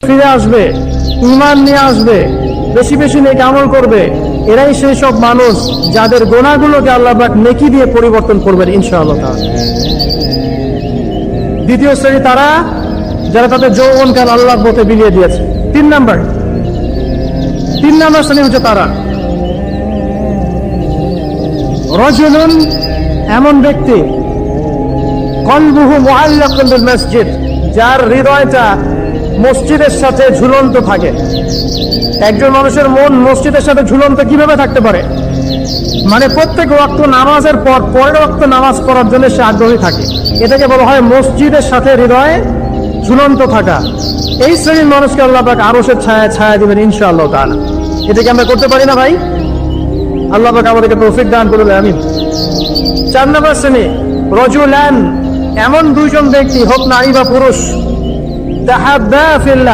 ফিরে আসবে, ঈমান নিয়ে আসবে, বেশি বেশি নেক আমল করবে। এরাই সেই সব মানুষ যাদের গুনাহগুলোকে আল্লাহ পাক নেকি দিয়ে পরিবর্তন করবেন ইনশাআল্লাহ তাআলা। দ্বিতীয় শ্রেণী তারা যারা তাদের যৌবনকাল আল্লাহর পথে বিলিয়ে দিয়েছে। তিন নাম্বার শ্রেণী হচ্ছে তারা রাজুলুন, এমন ব্যক্তি কলবুহু মুআল্লাকুন বিল মসজিদ, যার হৃদয়টা মসজিদের সাথে ঝুলন্ত থাকে। একজন মানুষের মন মসজিদের সাথে ঝুলন্ত কিভাবে থাকতে পারে? মানে প্রত্যেক ওয়াক্ত নামাজের পর পরের ওয়াক্ত নামাজ পড়ার জন্য সে আগ্রহী থাকে। এটাকে বলা হয় মসজিদের সাথে হৃদয় ঝুলন্ত থাকা। এই শ্রেণীর মানুষকে আল্লাহ পাক আরশের ছায়া দিবেন ইনশাআল্লাহ তাআলা। এটাকে আমরা করতে পারি না ভাই? আল্লাহ পাক আমাদেরকে তৌফিক দান করুন, আমিন। 4 নম্বর শ্রেণী রাজুলান, এমন দুইজন ব্যক্তি, হোক নারী বা পুরুষ, তাহাব্বা ফিল্লাহ,